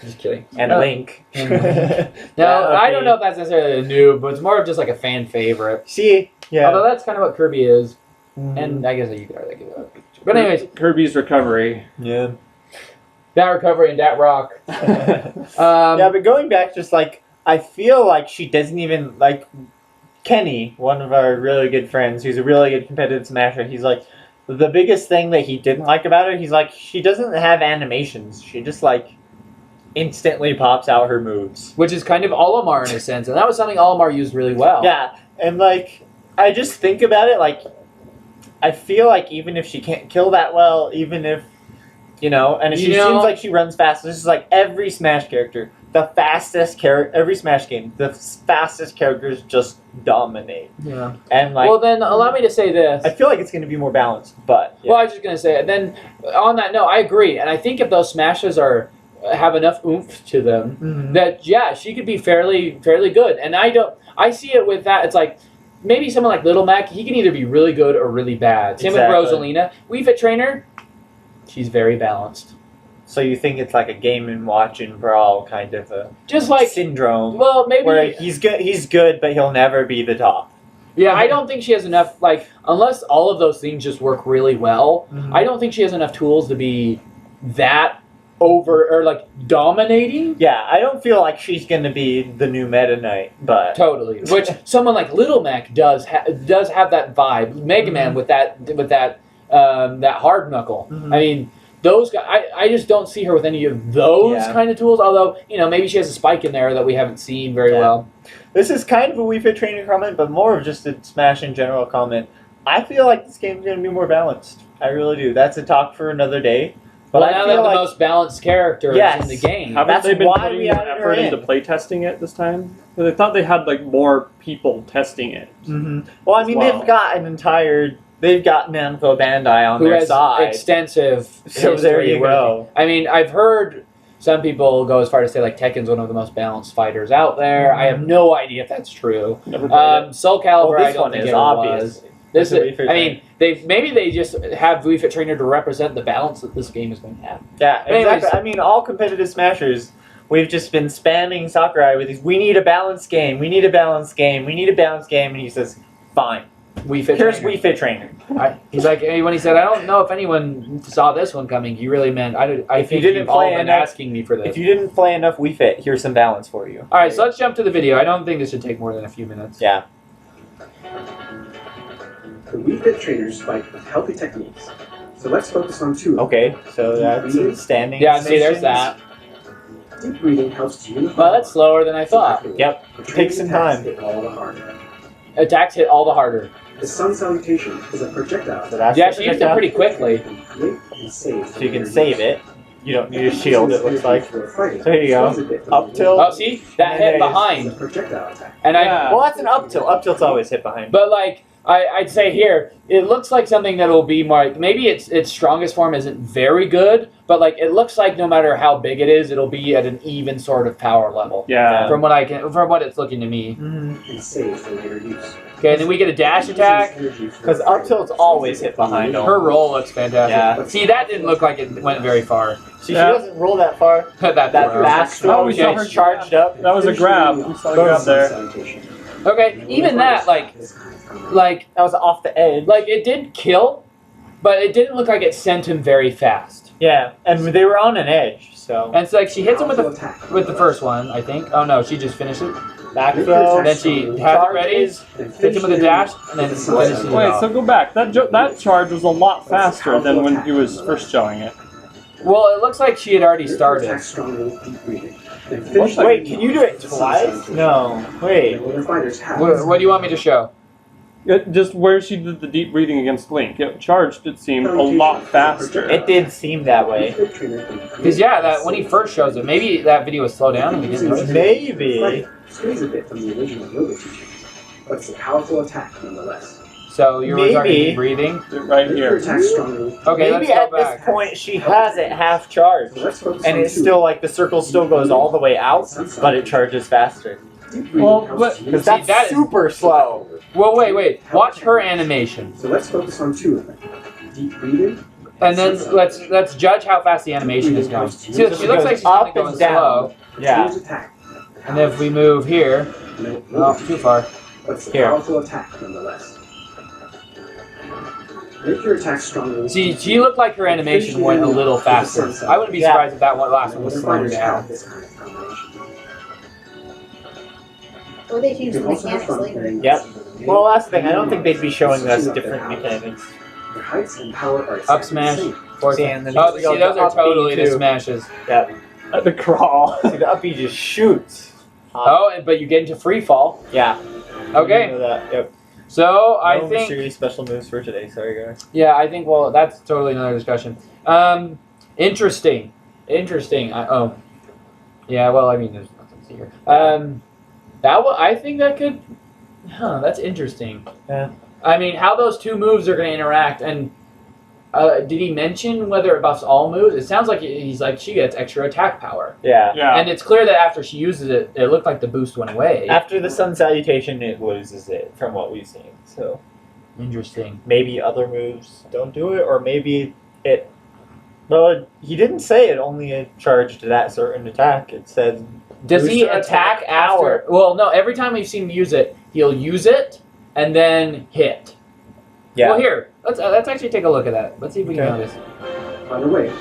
Just kidding. And Link. No, I don't know if that's necessarily a noob, but it's more of just like a fan favorite. See, yeah. Although that's kind of what Kirby is, and I guess you could argue that. But anyways, Kirby's Recovery. Yeah. that recovery and that rock. Yeah, but going back, just like, I feel like she doesn't even, like, Kenny, one of our really good friends, who's a really good competitive smasher, he's like, the biggest thing that he didn't like about her, he's like, she doesn't have animations. She just, like, instantly pops out her moves. Which is kind of Olimar in a sense, and that was something Olimar used really well. Yeah, and, like, I just think about it, like, I feel like even if she can't kill that well, even if, and she seems like she runs fast, this is like every Smash character, the fastest character, every Smash game, the fastest characters just dominate. Yeah. And, like, Well, then allow me to say this. I feel like it's going to be more balanced, but... Yeah. Well, I was just going to say it. Then, on that note, I agree. And I think if those smashes have enough oomph to them, that, yeah, she could be fairly good. And I see it with that. It's like, maybe someone like Little Mac, he can either be really good or really bad. Same with Rosalina. Wii Fit Trainer, she's very balanced. So you think it's like a game and watch and brawl kind of a Just like syndrome, well, maybe where he's good, but he'll never be the top. Yeah, I don't think she has enough. Like, unless all of those things just work really well, I don't think she has enough tools to be that over or like dominating. Yeah, I don't feel like she's going to be the new Meta Knight, but Totally. Which someone like Little Mac does have that vibe. Mega Man with that hard knuckle. I mean. Those guys, I just don't see her with any of those kind of tools. Although, maybe she has a spike in there that we haven't seen very well. This is kind of a Wii Fit Trainer comment, but more of just a Smash in general comment. I feel like this game's going to be more balanced. I really do. That's a talk for another day. But Well, now they have the most balanced character in the game. Haven't they been putting we more added her effort into playtesting it this time? Because I thought they had like more people testing it. Well, I mean, they've got They've got Namco Bandai on who their has side. extensive So there history you go. working. I mean, I've heard some people go as far to say like Tekken's one of the most balanced fighters out there. I have no idea if that's true. Never played it. Soul Calibur, Well, I this don't one think is it was. obvious. This It's a is, Wii Fit I mean, they just have Wii Fit Trainer to represent the balance that this game is going to have. Yeah, Anyways. exactly. I mean, all competitive Smashers, we've just been spamming Sakurai with these, we need a balanced game, we need a balanced game, we need a balanced game, and he says, fine. Wii Fit Here's Trainer. Wii Fit Trainer. He's like, when he said, I don't know if anyone saw this one coming, he really meant, I If think you didn't you've all play been enough- asking me for this. If you didn't play enough Wii Fit, here's some balance for you. All right, so let's jump to the video. I don't think this should take more than a few minutes. Yeah. The Wii Fit trainers fight with healthy techniques. So let's focus on two. Okay, so that's standing. Yeah, see, there's positions. that. Deep breathing helps to unify. Well, that's slower than I thought. Yep, The takes some training attacks time. hit all the harder. Attacks hit all the harder. The sun salutation is a projectile So that's Yeah, the she used it projectile. pretty quickly. You can create and save. So you can save it. You don't need a shield, it looks like. There There you go. Up tilt. Oh, see that hit behind, Projectile attack. and I. Yeah. Well, that's an up tilt. Up tilt's always hit behind. But like I'd say here, it looks like something that'll be more. Like, maybe its strongest form isn't very good, but like it looks like no matter how big it is, it'll be at an even sort of power level. Yeah. From what it's looking to me. Mhm. And save for later use. Okay, and then we get a dash attack. Because up tilt's always hit behind. Her roll looks fantastic. Yeah. See, that didn't look like it went very far. See, Yeah. she doesn't roll that far. that That far. fast Oh, throw, we she saw her charged up. That was a grab. You saw the grab there. Okay, even that, like That was off the edge. it did kill, but it didn't look like it sent him very fast. Yeah, and they were on an edge, so. And it's like she hits him with the first one, I think. Oh no, she just finished it. Back throw. Then she has it ready, hits him with a dash, and then finishes it Wait, off. so go back. That charge was a lot faster than when he was first showing it. Well, it looks like she had already started. Wait, can you do it twice? No. Wait. What do you want me to show? Just where she did the deep breathing against Link, it charged, it seemed, a lot faster. It did seem that way. Because yeah, that when he first shows it, maybe that video was slowed down and we didn't notice. Maybe. Squeeze a bit from the original yoga teaching, but it's a powerful attack nonetheless. So you were Maybe. talking breathing. Right Make your here. attack strongly. Okay, Maybe let's at go this back. point she has it half charged. So let's focus And on it's two. still like the circle still goes all the way out, but it charges faster. Deep breathing Well, helps but- to Because use See, that's that is- super slow. Well, wait. Watch her animation, So let's focus on two of them. Deep breathing. and then let's judge how fast the animation is going. See, she looks like she's Up kind of going and down. slow. Yeah. Change attack. And then if we move here, No, too far. but it's a Here. powerful attack nonetheless. Make your attack strongly. See, she looked like her animation went a little faster. I wouldn't be Yeah. surprised if that one last one was slowed Fighters down. have this kind of combination. Or they change You the can also have mechanics fun later. playing Yep. with Well, that's the thing. I don't think they'd be showing us different mechanics. Their heights and power are Up exactly smash. the same. Forward See, smash. and then Oh, we see, go those to are up B totally the too. smashes. Yep. The crawl. See, the up B just shoots. Oh, but you get into free fall. Yeah. Okay, You know that. Yep. so I No think, serious special moves for today. Sorry, guys. yeah, I think. Well, that's totally another discussion. Interesting. Yeah. Well, I mean, there's nothing to see here. I think that could. That's interesting. Yeah. I mean, how those two moves are going to interact, and did he mention whether it buffs all moves? It sounds like he's like she gets extra attack power, Yeah. Yeah. and it's clear that after she uses it, it looked like the boost went away. After the sun salutation, it loses it from what we've seen. So Interesting. maybe other moves don't do it, or maybe it. Well, he didn't say it only charged that certain attack. It said. Does he booster attack power. after? Well, no. Every time we've seen him use it, he'll use it and then hit. Yeah. Well, here, let's actually take a look at that. Let's see if we can Okay. notice. By the way,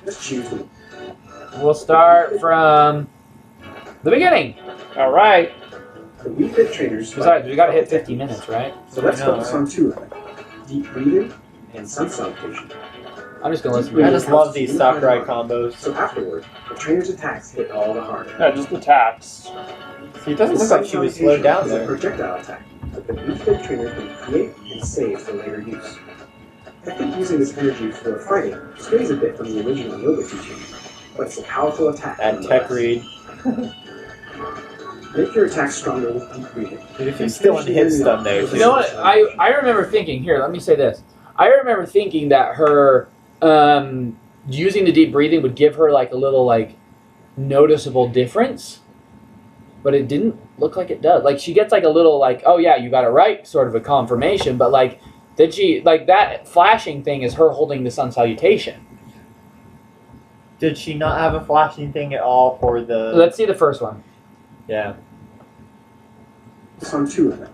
let's choose them. We'll start from the beginning. All right. The Wii Fit trainers. Besides, we got to hit 50 minutes, right? So let's I know, focus right? on two of them. Deep breathing and sun salutation. I'm just gonna listen. Yeah. I just love these Sakurai combos. So afterward, the trainer's attacks hit all the harder. Yeah, just attacks. See, it doesn't look like she was slowed down is a there. projectile attack that the Wii Fit trainer can create and save for later use. I think using this energy for fighting strays a bit from the original yoga teaching, but it's a powerful attack. That tech nonetheless. read. Make your attack stronger with deep breathing. Dude, if he's still in hit stun there, You know what? I remember thinking. Here, let me say this. I remember thinking that her using the deep breathing would give her like a little like noticeable difference, but it didn't look like it does. Like she gets like a little like, oh yeah, you got it right, sort of a confirmation. But like, did she like that flashing thing is her holding the sun salutation? Did she not have a flashing thing at all for the? Let's see the first one. Yeah, Focus on two of them.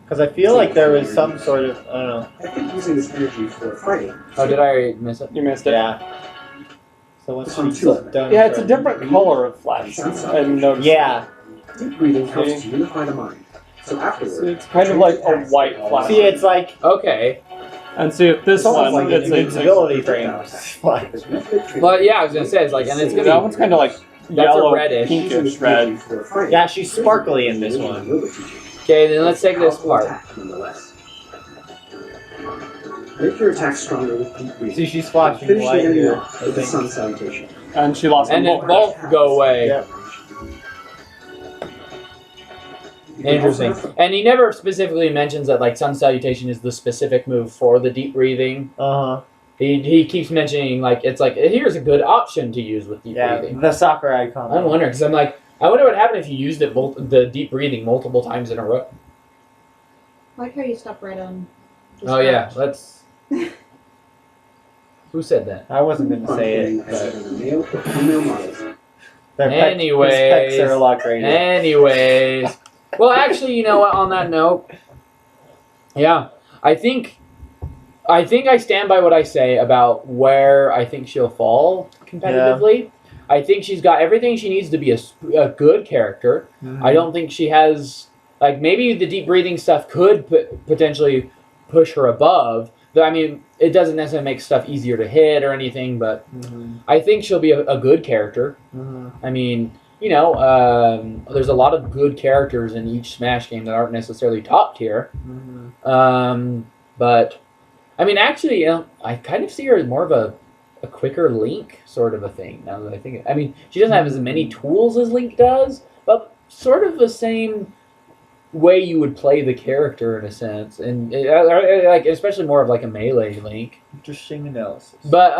because I feel like there was some sort of I don't know. I think using this energy for fighting. Oh, did I miss it? You missed it. Yeah. So once Some she's two of them. done. Yeah, it's a different color of flash. I noticed. Yeah. Deep breathing helps to unify the mind. So afterward, It's kind of like a white flash. See, it's like Okay. And see, if this It's almost one, like it's an a, invincibility frame. Like, because Wii Fit trainer Well, yeah, I was gonna say it's like, and it's gonna that be. one's kind of like That's a yellow, reddish. using pinkish this red. energy for fighting yeah, she's strays sparkly a bit in this from the one. original yoga teaching. Okay, then let's take this Powerful part. attack, nonetheless. Make your attack stronger with deep breathing. See, she's flashing Finish the light enemy here. off I with the think. sun salutation. And she lost And them then both. both go away. Yep. You can also Interesting. have- And he never specifically mentions that like Sun Salutation is the specific move for the deep breathing. He keeps mentioning like it's like here's a good option to use with deep Yeah, breathing. the soccer icon. I'm wondering because I'm like I wonder what happened if you used it the deep breathing multiple times in a row. I like how you stop right on. the Oh yeah, scratch. let's. Who said that? I wasn't going to say it, I said but whether male or female models. their Anyways. his pecs are a lot greater. Anyways, well, actually, you know what? On that note, yeah, I think I stand by what I say about where I think she'll fall competitively. I think she's got everything she needs to be a good character. I don't think she has like maybe the deep breathing stuff could potentially push her above. I mean, it doesn't necessarily make stuff easier to hit or anything, but I think she'll be a good character. I mean, you know, there's a lot of good characters in each Smash game that aren't necessarily top tier. But I mean, actually, you know, I kind of see her as more of a quicker Link sort of a thing. Now that I think, I mean, she doesn't have as many tools as Link does, but sort of the same way you would play the character in a sense, and like especially more of like a melee Link. Interesting analysis. But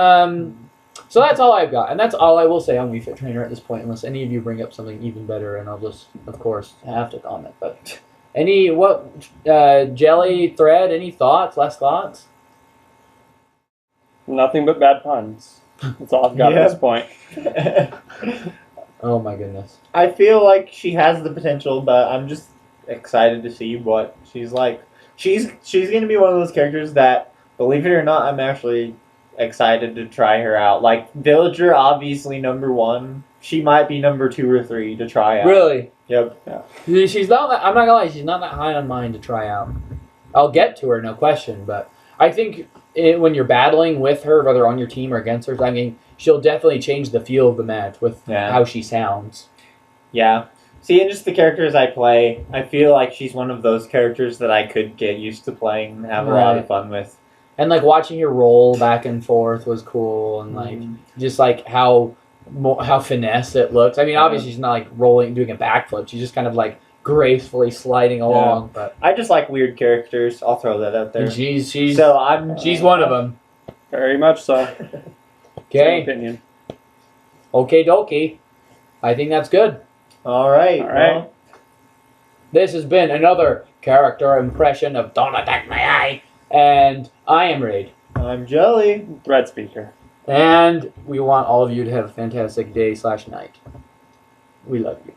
so that's all I've got, and that's all I will say on Wii Fit Trainer at this point, unless any of you bring up something even better, and I'll just, of course, have to comment. But Jelly Thread, any thoughts? Last thoughts? Nothing but bad puns. That's all I've got Yeah. at this point. Oh my goodness. I feel like she has the potential, but I'm just excited to see what she's like. She's going to be one of those characters that, believe it or not, I'm actually excited to try her out. Like, Villager, obviously number 1. She might be number 2 or 3 to try out. Really? Yep. She's not. I'm not gonna lie. She's not that high on mine to try out. I'll get to her, no question. But I think when you're battling with her, whether on your team or against her, I mean, she'll definitely change the feel of the match with how she sounds. Yeah. See, and just the characters I play, I feel like she's one of those characters that I could get used to playing and have a lot of fun with. And like watching her roll back and forth was cool, and like just like how finesse it looks. I mean, obviously she's not like rolling, doing a backflip. She's just kind of like gracefully sliding along. But I just like weird characters. I'll throw that out there. and she's one of them. Very much so. Same Okay, opinion. okay, dokie. I think that's good. All right. All right. Well, This has been another character impression of Don't Attack My Eye, and I am Raid. I'm Jelly. Thread speaker. And we want all of you to have a fantastic day/night. We love you.